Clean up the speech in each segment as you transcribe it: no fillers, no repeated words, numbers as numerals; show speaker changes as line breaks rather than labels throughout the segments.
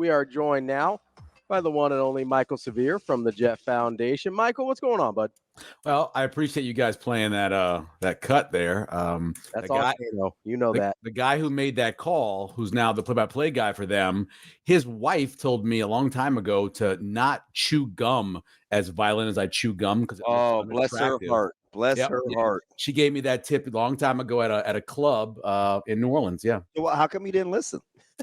We are joined now by the one and only Michael Severe from the Jet Foundation. Michael, what's going on, bud?
Well, I appreciate you guys playing that cut there.
That's
the
all
guy,
you know that.
The guy who made that call, who's now the play-by-play guy for them, his wife told me a long time ago to not chew gum as violent as I chew gum because
bless her heart. Bless her heart.
She gave me that tip a long time ago at a club in New Orleans. Yeah.
So how come you didn't listen?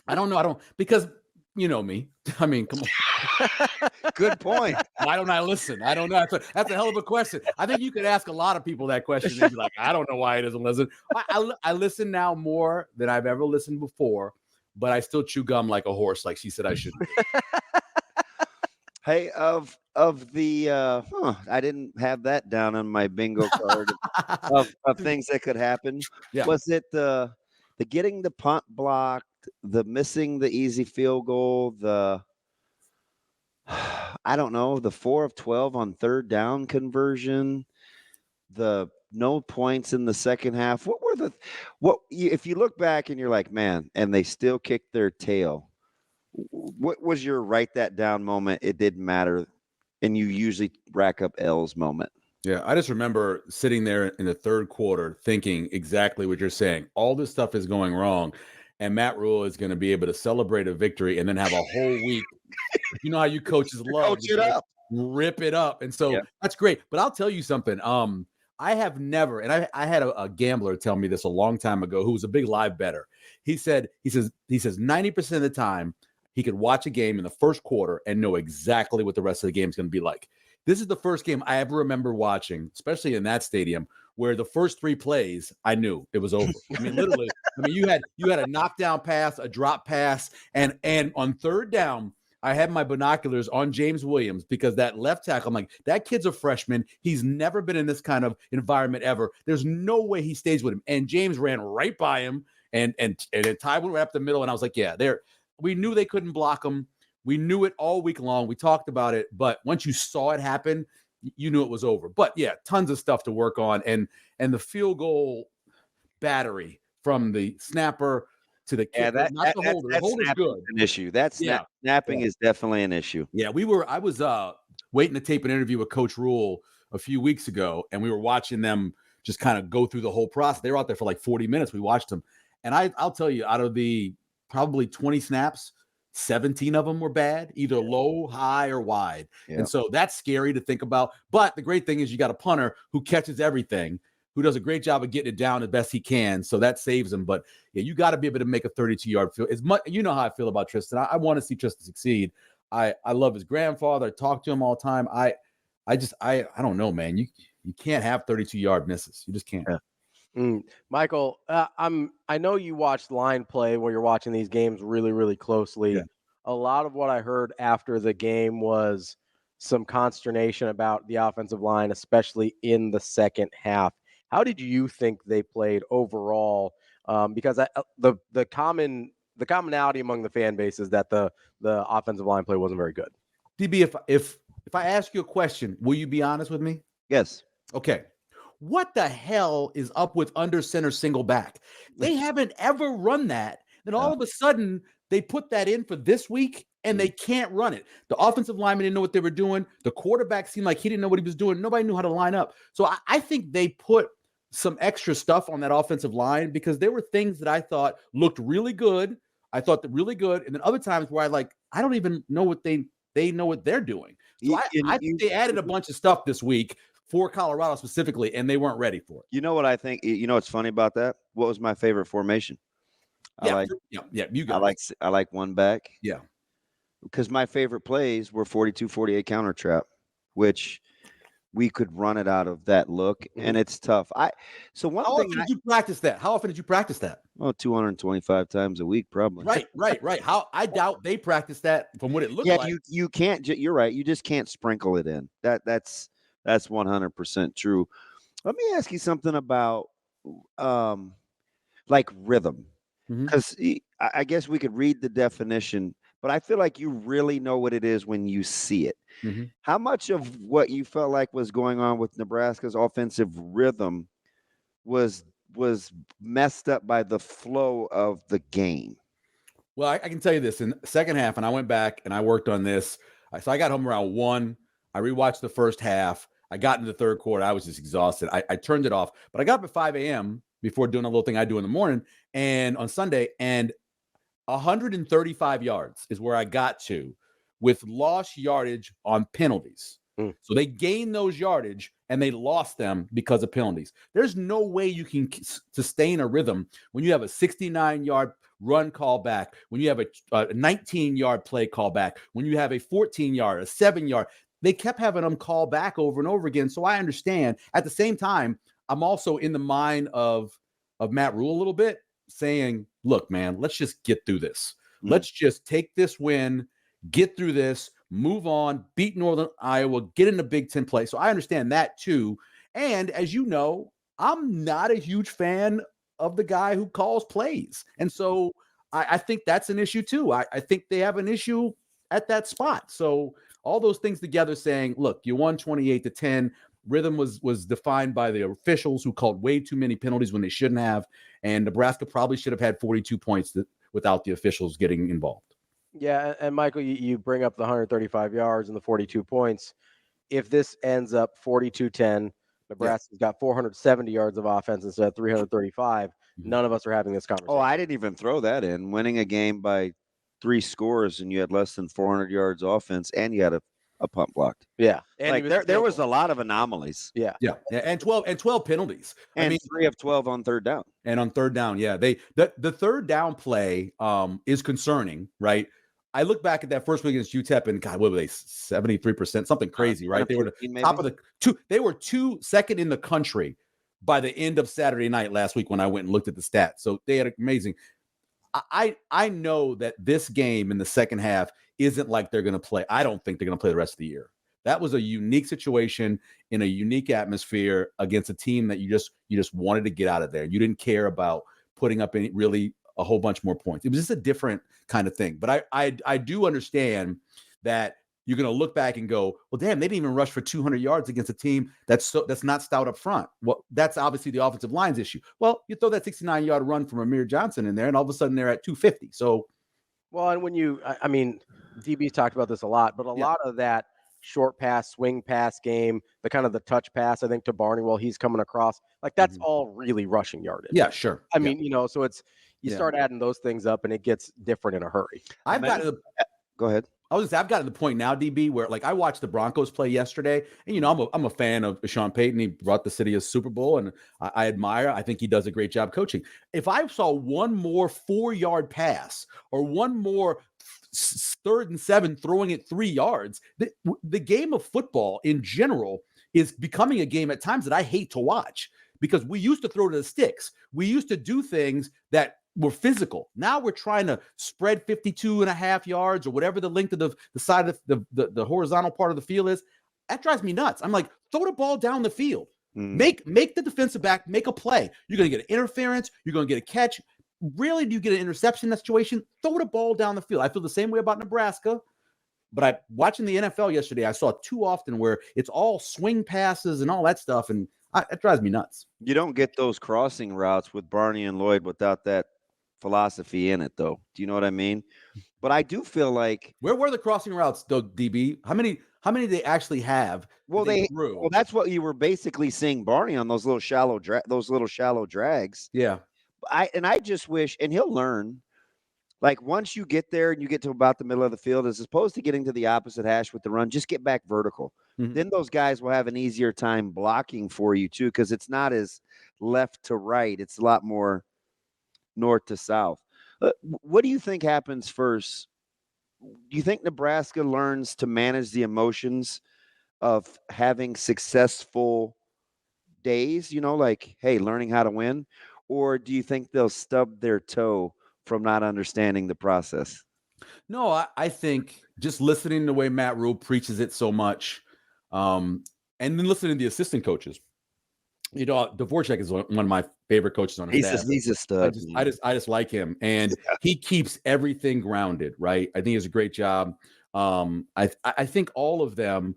I don't know. Because you know me. I mean, come on.
Good point.
Why don't I listen? I don't know. That's a hell of a question. I think you could ask a lot of people that question. They'd be like, I don't know why he doesn't listen. I listen now more than I've ever listened before, but I still chew gum like a horse, like she said I should.
Hey, of the I didn't have that down on my bingo card of things that could happen.
Yeah.
Was it the getting the punt blocked, the missing the easy field goal, I don't know, the 4 of 12 on third down conversion, the no points in the second half? If you look back and you're like, man, and they still kicked their tail, what was your write that down moment? It didn't matter. And you usually rack up L's moment.
Yeah, I just remember sitting there in the third quarter thinking exactly what you're saying. All this stuff is going wrong, and Matt Rhule is going to be able to celebrate a victory and then have a whole week. You know how you coaches love
Coach it up,
rip it up, and so that's great. But I'll tell you something. I have never, and I had a gambler tell me this a long time ago who was a big live bettor. He says 90% of the time he could watch a game in the first quarter and know exactly what the rest of the game is going to be like. This is the first game I ever remember watching, especially in that stadium, where the first 3 plays I knew it was over. I mean, literally. I mean, you had a knockdown pass, a drop pass, and on third down, I had my binoculars on James Williams because that left tackle, I'm like, that kid's a freshman. He's never been in this kind of environment ever. There's no way he stays with him. And James ran right by him, and Ty went right up the middle, and I was like, yeah, we knew they couldn't block him. We knew it all week long. We talked about it, but once you saw it happen, you knew it was over. But yeah, tons of stuff to work on, and the field goal battery from the snapper to the kicker, not the holder. The holder's good.
An issue. Snapping is definitely an issue.
Yeah, I was waiting to tape an interview with Coach Rhule a few weeks ago, and we were watching them just kind of go through the whole process. They were out there for like 40 minutes. We watched them, and I'll tell you, out of the probably 20 snaps, 17 of them were bad, either low, high, or wide. Yep. And so that's scary to think about. But the great thing is you got a punter who catches everything, who does a great job of getting it down as best he can. So that saves him. But yeah, you got to be able to make a 32-yard field. As much, you know how I feel about Tristan. I want to see Tristan succeed. I love his grandfather. I talk to him all the time. I don't know, man. You can't have 32-yard misses. You just can't.
Yeah. Michael, I know you watched line play where you're watching these games really, really closely. Yeah. A lot of what I heard after the game was some consternation about the offensive line, especially in the second half. How did you think they played overall? Because the commonality among the fan base is that the offensive line play wasn't very good.
DB, if I ask you a question, will you be honest with me?
Yes.
Okay. What the hell is up with under center single back? They haven't ever run that. Then all of a sudden they put that in for this week and they can't run it. The offensive lineman didn't know what they were doing. The quarterback seemed like he didn't know what he was doing. Nobody knew how to line up. So I think they put some extra stuff on that offensive line because there were things that I thought looked really good. I thought that really good. And then other times where I don't even know what they know what they're doing. So I think they added a bunch of stuff this week for Colorado specifically, and they weren't ready for it.
You know what I think? You know what's funny about that? What was my favorite formation?
I
like one back.
Yeah.
Because my favorite plays were 42-48 counter trap, which we could run it out of that look, and it's tough. How often
did you practice that? How often did you practice that?
Well, 225 times a week, probably.
Right. I doubt they practiced that from what it looked like.
Yeah, you can't. You're right. You just can't sprinkle it in. That's 100% true. Let me ask you something about like rhythm, because I guess we could read the definition, but I feel like you really know what it is when you see it. Mm-hmm. How much of what you felt like was going on with Nebraska's offensive rhythm was messed up by the flow of the game?
Well, I can tell you this in the second half, and I went back and I worked on this. So I got home around 1. I rewatched the first half. I got into the third quarter. I was just exhausted. I turned it off, but I got up at 5 a.m. before doing a little thing I do in the morning and on Sunday, and 135 yards is where I got to with lost yardage on penalties. So they gained those yardage and they lost them because of penalties. There's no way you can sustain a rhythm when you have a 69-yard run call back, when you have a 19-yard play call back, when you have a 14-yard, a 7-yard. They kept having them call back over and over again. So I understand. At the same time, I'm also in the mind of Matt Rhule a little bit, saying, look, man, let's just get through this. Let's just take this win, get through this, move on, beat Northern Iowa, get in the Big Ten play. So I understand that too. And as you know, I'm not a huge fan of the guy who calls plays. And so I think that's an issue too. I think they have an issue at that spot. So all those things together saying, look, you won 28-10. Rhythm was defined by the officials who called way too many penalties when they shouldn't have. And Nebraska probably should have had 42 points without the officials getting involved.
Yeah, and Michael, you bring up the 135 yards and the 42 points. If this ends up 42-10, Nebraska's got 470 yards of offense instead of 335. None of us are having this conversation.
Oh, I didn't even throw that in. Winning a game by 3 scores and you had less than 400 yards offense and you had a punt blocked.
Yeah.
And like there was a lot of anomalies.
Yeah.
And 12 penalties.
And I mean, 3 of 12 on third down.
And on third down, yeah. The third down play is concerning, right? I look back at that first week against UTEP and God, what were they? 73%, something crazy, right? They were the top of the two. They were second in the country by the end of Saturday night last week when I went and looked at the stats. So they had amazing. I know that this game in the second half isn't like they're going to play. I don't think they're going to play the rest of the year. That was a unique situation in a unique atmosphere against a team that you just wanted to get out of there. You didn't care about putting up a whole bunch more points. It was just a different kind of thing. But I do understand that you're going to look back and go, well, damn, they didn't even rush for 200 yards against a team that's not stout up front. Well, that's obviously the offensive line's issue. Well, you throw that 69-yard run from Amir Johnson in there, and all of a sudden they're at 250. So,
well, and when I mean, DB's talked about this a lot, but a lot of that short pass, swing pass game, the kind of the touch pass, I think, to Barney while he's coming across, like that's all really rushing yardage.
Yeah, sure.
I mean, so it's start adding those things up and it gets different in a hurry.
Go ahead.
I've gotten to the point now, DB, where like I watched the Broncos play yesterday, and I'm a fan of Sean Payton. He brought the city a Super Bowl, and I admire. I think he does a great job coaching. If I saw one more 4-yard pass or one more 3rd and 7 throwing it 3 yards, the game of football in general is becoming a game at times that I hate to watch because we used to throw to the sticks. We used to do things that were physical. Now we're trying to spread 52.5 yards or whatever the length of the side of the horizontal part of the field is. That drives me nuts. I'm like, throw the ball down the field. Make the defensive back make a play. You're going to get an interference. You're going to get a catch. Really, do you get an interception in that situation? Throw the ball down the field. I feel the same way about Nebraska. But watching the NFL yesterday, I saw too often where it's all swing passes and all that stuff, and it drives me nuts.
You don't get those crossing routes with Barney and Lloyd without that philosophy in it, though. Do you know what I mean? But I do feel like
where were the crossing routes, though, DB? How many do they actually have?
Well, that's what you were basically seeing Barney on those little shallow drags.
Yeah.
I just wish, and he'll learn. Like once you get there and you get to about the middle of the field, as opposed to getting to the opposite hash with the run, just get back vertical. Then those guys will have an easier time blocking for you too, because it's not as left to right. It's a lot more north to south. What do you think happens first? Do you think Nebraska learns to manage the emotions of having successful days, like, hey, learning how to win? Or do you think they'll stub their toe from not understanding the process?
No, I think just listening to the way Matt Rhule preaches it so much, and then listening to the assistant coaches. Dvorak is one of my favorite coaches on his staff.
He's a stud.
I just like him, and he keeps everything grounded, right? I think he does a great job. I think all of them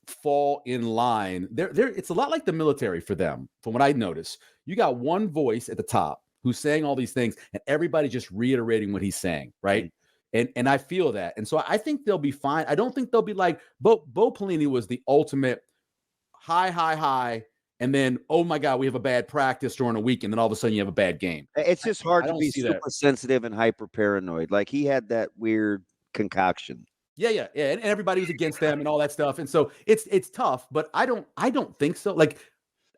fall in line. They're it's a lot like the military for them, from what I notice. You got one voice at the top, who's saying all these things, and everybody just reiterating what he's saying, right? And I feel that. And so I think they'll be fine. I don't think they'll be like Bo Pelini was the ultimate high, and then, oh my God, we have a bad practice during a week, and then all of a sudden you have a bad game.
It's just hard to be super
that.
sensitive and hyper paranoid. Like he had that weird concoction.
Yeah. And everybody was against them and all that stuff. And so it's tough, but I don't think so. Like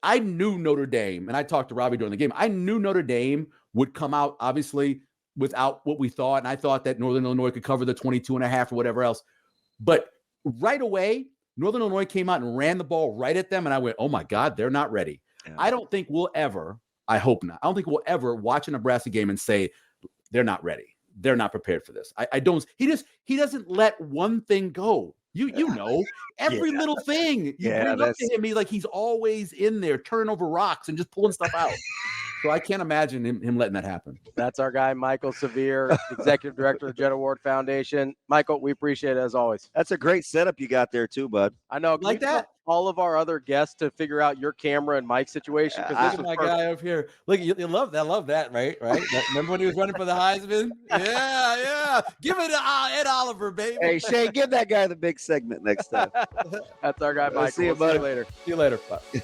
I knew Notre Dame, and I talked to Ravi during the game. I knew Notre Dame would come out, obviously, without what we thought. And I thought that Northern Illinois could cover the 22.5 or whatever else. But right away, Northern Illinois came out and ran the ball right at them. And I went, oh my God, they're not ready. Yeah. I don't think we'll ever, I hope not. I don't think we'll ever watch a Nebraska game and say they're not ready. They're not prepared for this. I don't, he doesn't let one thing go. You know, every little thing you bring up to him, he's always in there turning over rocks and just pulling stuff out. So I can't imagine him letting that happen.
That's our guy, Michael Severe, Executive Director of the Jenna Ward Foundation. Michael, we appreciate it as always.
That's a great setup you got there too, bud.
I know.
Like that?
All of our other guests to figure out your camera and mic situation.
This is my guy up here. Look, you love that. I love that, right? Remember when he was running for the Heisman? Yeah. Give it to Ed Oliver, baby.
Hey, Shane, give that guy the big segment next time.
That's our guy, Michael.
See you, buddy.
Later.
See you later. Bye.